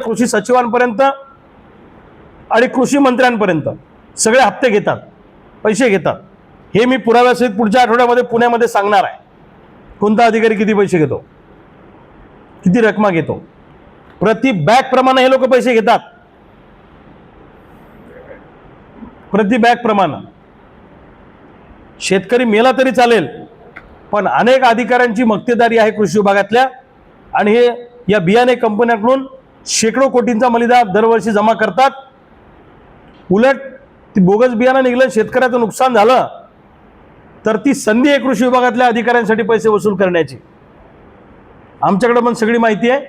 कृषी सचिवांपर्यंत आणि कृषी मंत्र्यांपर्यंत सगळे हप्ते घेतात, पैसे घेतात। हे मी पुराव्यासहित पुढच्या आठवड्यामध्ये पुण्यामध्ये सांगणार आहे, कोणता अधिकारी किती पैसे घेतो, किती रक्कम घेतो। प्रति बॅग प्रमाणे हे लोक पैसे घेतात, प्रति बॅग प्रमाणे। शेतकरी मेला तरी चालेल, पण अनेक अधिकाऱ्यांची मक्तेदारी आहे कृषी विभागातल्या, आणि हे या बियाणे कंपन्यांकडून शेकडो कोटींचा मलिदा दरवर्षी जमा करतात। उलट ती बोगस बियाणं निघलं, शेतकऱ्याचं नुकसान झालं, तर ती संधी आहे कृषी विभागातल्या अधिकाऱ्यांसाठी पैसे वसूल करण्याची। आमच्याकडे पण सगळी माहिती आहे।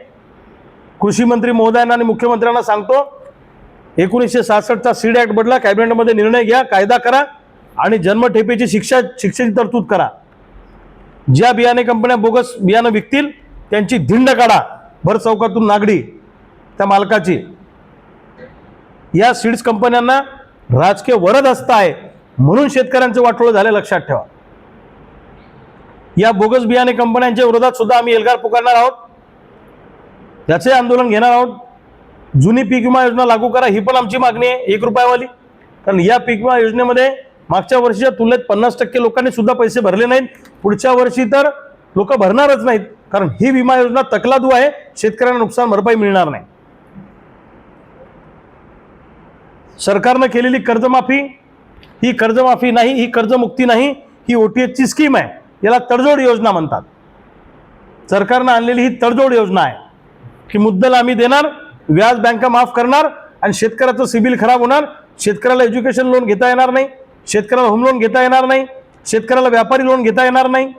कृषी मंत्री महोदयांना आणि मुख्यमंत्र्यांना सांगतो, 1966चा सीड ऍक्ट बदला, कॅबिनेटमध्ये निर्णय घ्या, कायदा करा आणि जन्मठेपेची शिक्षेची तरतूद करा। ज्या बियाणे कंपन्या बोगस बियाणं विकतील त्यांची धिंड काढा, भर चौकातून नागडी त्या मालकाची। या सीड्स कंपन्यांना राजकीय वरद असतं आहे, म्हणून शेतकऱ्यांचं वाटोळं झालं, लक्षात ठेवा। या बोगस बियाणे कंपन्यांच्या विरोधात सुद्धा आम्ही एल्गार पुकारणार आहोत, त्याचे आंदोलन घेणार आहोत। जुनी पीक विमा योजना लागू करा, ही पण आमची मागणी आहे, 1 रुपयावाली। कारण या पीक विमा योजनेमध्ये मागच्या वर्षीच्या तुलनेत 50% लोकांनी सुद्धा पैसे भरले नाहीत, पुढच्या वर्षी तर लोक भरणारच नाहीत, कारण ही विमा योजना तकलादू आहे, शेतकऱ्यांना नुकसान भरपाई मिळणार नाही। सरकारने केलेली कर्जमाफी ही कर्जमाफी नाही, ही कर्जमुक्ती नाही, ही ओटीएसची स्कीम आहे, याला तडजोड योजना म्हणतात। सरकारने आणलेली ही तडजोड योजना आहे की मुद्दल आम्ही देणार, व्याज बँका माफ करणार आणि शेतकऱ्याचं सिबिल खराब होणार, शेतकऱ्याला एज्युकेशन लोन घेता येणार नाही, शेतकऱ्याला होम लोन घेता येणार नाही, शेतकऱ्याला व्यापारी लोन घेता येणार नाही,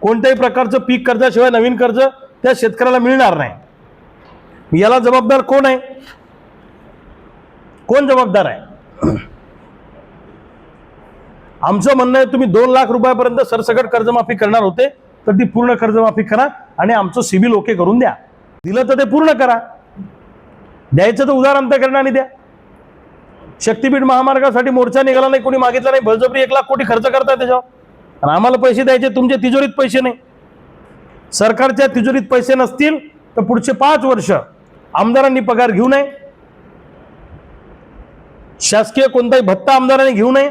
कोणत्याही प्रकारचं पीक कर्जाशिवाय नवीन कर्ज त्या शेतकऱ्याला मिळणार नाही। याला जबाबदार कोण आहे? कोण जबाबदार आहे? आमचं म्हणणं आहे, तुम्ही 2 लाख रुपयापर्यंत सरसकट कर्जमाफी करणार होते तर ती पूर्ण कर्जमाफी करा आणि आमचं सिबिल ओके करून द्या। दिलं तर ते पूर्ण करा, द्यायचं तर उदाहरणार्थ द्या। शक्तीपीठ महामार्गासाठी मोर्चा निघाला नाही, कोणी मागितला नाही, बळजबरी 1 लाख कोटी खर्च करताय त्याच्यावर, आणि आम्हाला पैसे द्यायचे, तुमच्या तिजोरीत पैसे नाही। सरकारच्या तिजोरीत पैसे नसतील तर पुढचे 5 वर्ष आमदारांनी पगार घेऊ नये, शासकीय कोणताही भत्ता आमदारांनी घेऊ नये,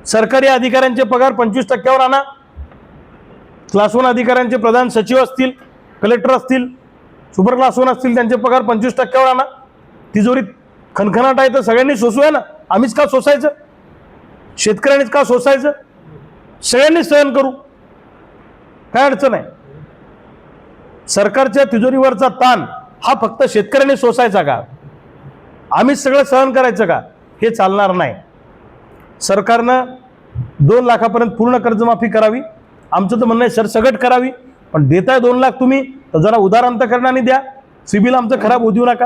सरकारी अधिकाऱ्यांचे पगार 25% आणा, क्लास 1 अधिकाऱ्यांचे, प्रधान सचिव असतील, कलेक्टर असतील, सुपर क्लास 1 असतील, त्यांचे पगार 25% आणा। तिजोरीत खणखणाट आहे तर सगळ्यांनी सोसूया ना, आम्हीच का सोसायचं? शेतकऱ्यांनीच का सोसायचं? सगळ्यांनी सहन करू, काय अडचण आहे? सरकारच्या तिजोरीवरचा ताण हा फक्त शेतकऱ्यांनी सोसायचा का? आम्हीच सगळं सहन करायचं का? हे चालणार नाही। सरकारनं 2 लाखापर्यंत पूर्ण कर्जमाफी करावी, आमचं तर म्हणणं आहे सरसगट करावी, पण देताय 2 लाख तुम्ही तर जरा उदाहरणार्थ द्या, सिबिल आमचं खराब होऊ देऊ नका।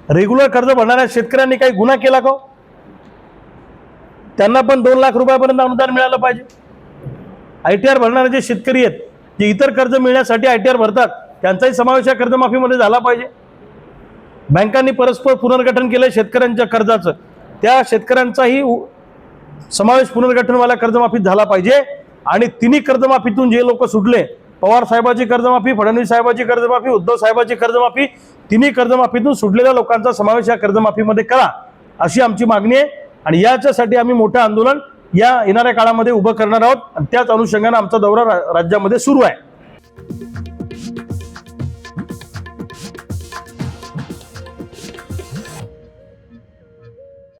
रेग्युलर कर्ज भरणाऱ्या शेतकऱ्यांनी काही गुन्हा केला का? त्यांना पण 2 लाख रुपयापर्यंत अनुदान मिळालं पाहिजे। ITR भरणारे जे शेतकरी आहेत, जे इतर कर्ज मिळण्यासाठी ITR भरतात, त्यांचाही समावेश या कर्जमाफीमध्ये झाला पाहिजे। बँकांनी परस्पर पुनर्गठन केलं शेतकऱ्यांच्या कर्जाचं, त्या शेतकऱ्यांचाही समावेश पुनर्गठनवाल्या कर्जमाफीत झाला पाहिजे। आणि तिन्ही कर्जमाफीतून जे लोक सुटले, पवार साहेबांची कर्जमाफी, फडणवीस साहेबांची कर्जमाफी, उद्धव साहेबांची कर्जमाफी, तिन्ही कर्जमाफीतून सुटलेल्या लोकांचा समावेश या कर्जमाफीमध्ये करा, अशी आमची मागणी आहे। आणि याच्यासाठी आम्ही मोठं आंदोलन या येणाऱ्या काळामध्ये उभं करणार आहोत, आणि त्याच अनुषंगाने आमचा दौरा राज्यामध्ये सुरू आहे।